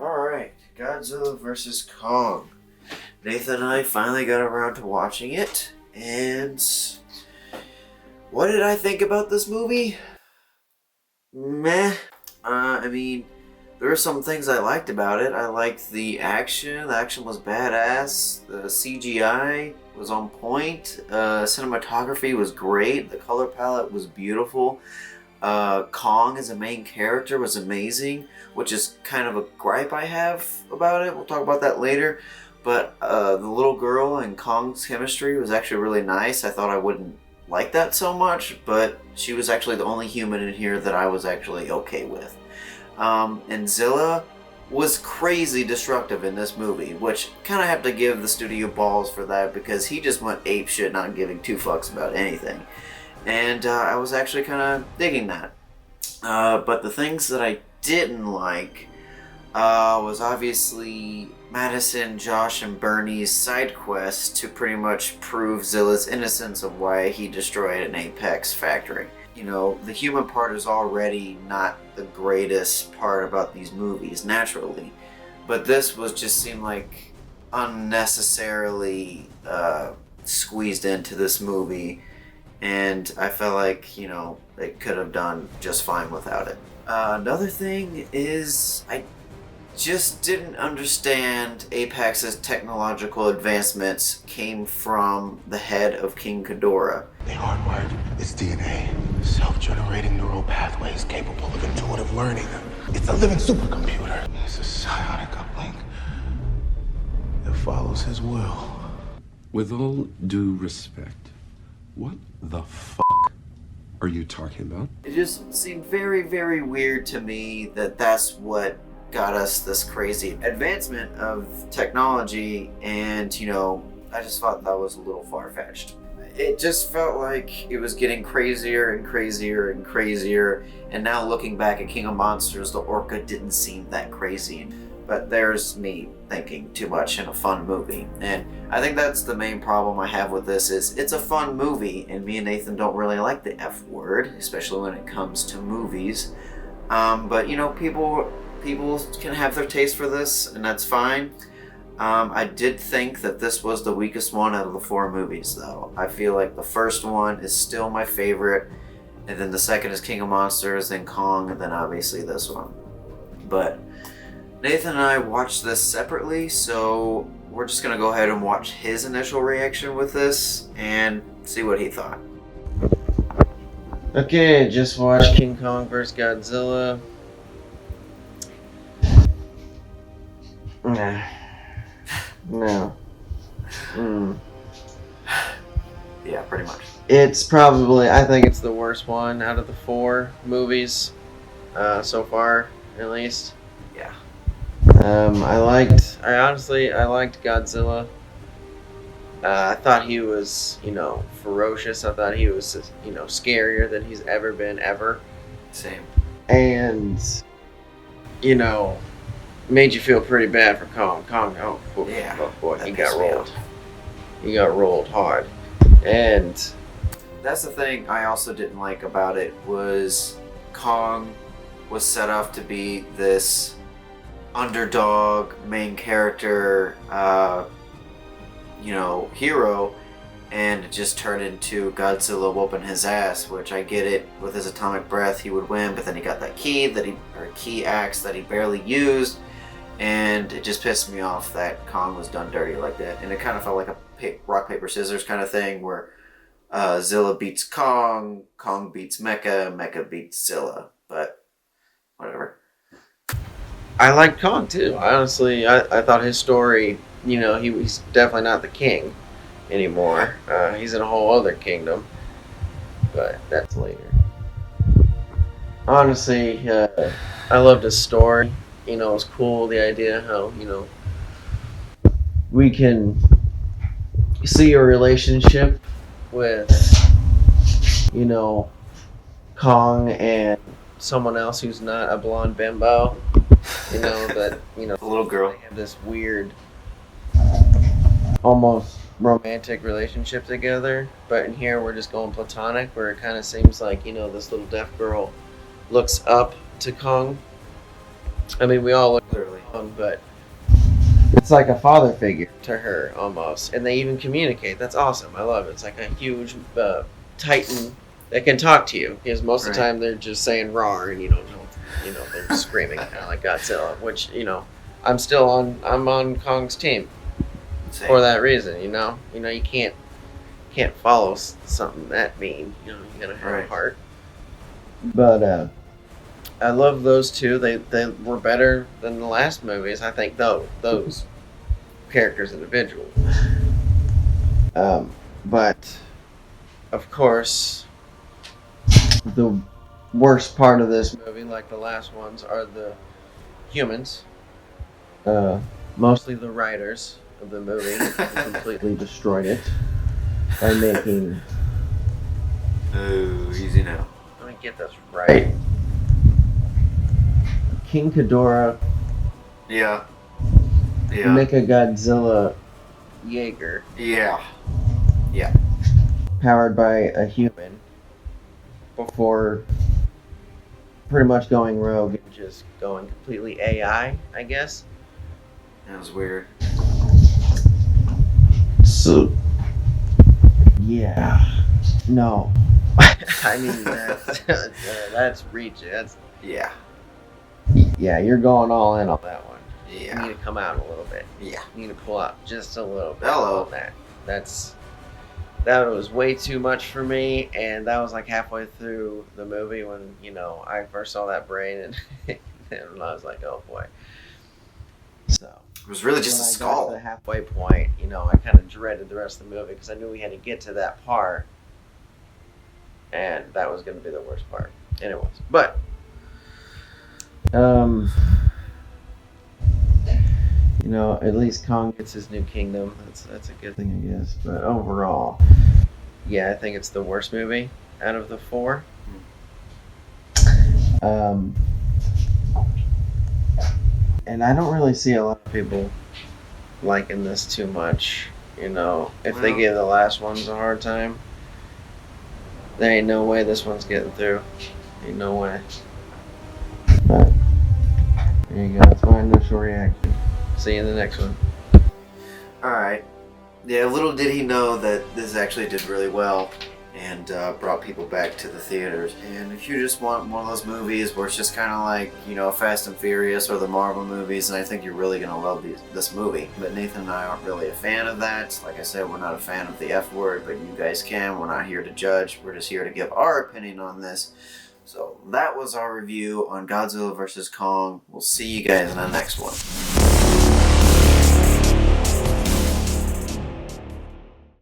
Alright, Godzilla vs. Kong. Nathan and I finally got around to watching it, and what did I think about this movie? Meh. There were some things I liked about it. I liked the action. The action was badass. The CGI was on point. Cinematography was great. The color palette was beautiful. Kong as a main character was amazing, which is kind of a gripe I have about it. We'll talk about that later. But the little girl and Kong's chemistry was actually really nice. I thought I wouldn't like that so much, but she was actually the only human in here that I was actually okay with. And Zilla was crazy destructive in this movie, which kind of have to give the studio balls for that because he just went apeshit, not giving two fucks about anything. And I was actually kind of digging that. But the things that I didn't like was obviously Madison, Josh, and Bernie's side quest to pretty much prove Zilla's innocence of why he destroyed an Apex factory. You know, the human part is already not the greatest part about these movies, naturally. But this was just seemed like unnecessarily squeezed into this movie. And I felt like, you know, they could have done just fine without it. Another thing is, I just didn't understand Apex's technological advancements came from the head of King Ghidorah. They hardwired its DNA, self-generating neural pathways capable of intuitive learning. It's a living supercomputer. It's a psionic uplink that follows his will. With all due respect, what the fuck are you talking about? It just seemed very, very weird to me that that's what got us this crazy advancement of technology, and, you know, I just thought that was a little far-fetched. It just felt like it was getting crazier and crazier and crazier, and now looking back at King of Monsters, the Orca didn't seem that crazy. But there's me thinking too much in a fun movie. And I think that's the main problem I have with this is it's a fun movie, and me and Nathan don't really like the F word, especially when it comes to movies. But, you know, people can have their taste for this, and that's fine. I did think that this was the weakest one out of the four movies, though. I feel like the first one is still my favorite, and then the second is King of Monsters, then Kong, and then obviously this one. But Nathan and I watched this separately, so we're just going to go ahead and watch his initial reaction with this and see what he thought. Okay, just watched King Kong vs. Godzilla. No. Yeah, pretty much. It's probably, I think it's the worst one out of the four movies so far, at least. Yeah. I liked Godzilla. I thought he was, you know, ferocious. I thought he was, you know, scarier than he's ever been, ever. Same. And, you know, made you feel pretty bad for Kong. Oh boy, he got rolled. He got rolled hard. And that's the thing I also didn't like about it was Kong was set up to be this underdog main character, you know, hero, and it just turned into Godzilla whooping his ass, which I get it. With his atomic breath, he would win, but then he got that key axe that he barely used. And it just pissed me off that Kong was done dirty like that. And it kind of felt like a rock, paper, scissors kind of thing where Zilla beats Kong, Kong beats Mecha, Mecha beats Zilla. But whatever. I liked Kong too. Honestly, I thought his story, you know, he's definitely not the king anymore. He's in a whole other kingdom. But that's later. Honestly, I loved his story. You know, it's cool, the idea how, you know, we can see a relationship with, you know, Kong and someone else who's not a blonde bimbo. You know, that, you know, the little girl. They have this weird, almost romantic relationship together. But in here, we're just going platonic, where it kind of seems like, you know, this little deaf girl looks up to Kong. I mean, we all look literally him, but it's like a father figure to her almost, and they even communicate. That's awesome. I love it. It's like a huge titan that can talk to you, because most of the time they're just saying "roar" and they're screaming kind of like Godzilla. Which I'm on Kong's team for that reason. You can't follow something that mean. You gotta have a heart. But I love those two. They were better than the last movies. I think those characters individually. But of course, the worst part of this movie, like the last ones, are the humans. Mostly the writers of the movie who completely destroyed it by making. Oh, easy now. Let me get this right. King Ghidorah. Yeah. Make a Godzilla Jaeger. Yeah. Powered by a human. Before pretty much going rogue and just going completely AI, I guess. That was weird. So, yeah. No. I mean, that's reaching. Yeah. Yeah, you're going all in on that one. Yeah. You need to come out a little bit. Yeah. You need to pull out just a little bit Hello. on that. That was way too much for me, and that was like halfway through the movie when, I first saw that brain, and I was like, oh boy. So it was really just a skull. Got to the halfway point, I kind of dreaded the rest of the movie because I knew we had to get to that part, and that was going to be the worst part, and it was. But at least Kong gets his new kingdom. That's a good thing, I guess. But overall, yeah, I think it's the worst movie out of the four. And I don't really see a lot of people liking this too much. If they give the last ones a hard time, there ain't no way this one's getting through. Ain't no way. But there you go. That's my initial reaction. See you in the next one. Alright. Yeah, little did he know that this actually did really well and brought people back to the theaters. And if you just want one of those movies where it's just kind of like, Fast and Furious or the Marvel movies, and I think you're really going to love this movie. But Nathan and I aren't really a fan of that. Like I said, we're not a fan of the F word, but you guys can. We're not here to judge. We're just here to give our opinion on this. So that was our review on Godzilla vs. Kong. We'll see you guys in the next one.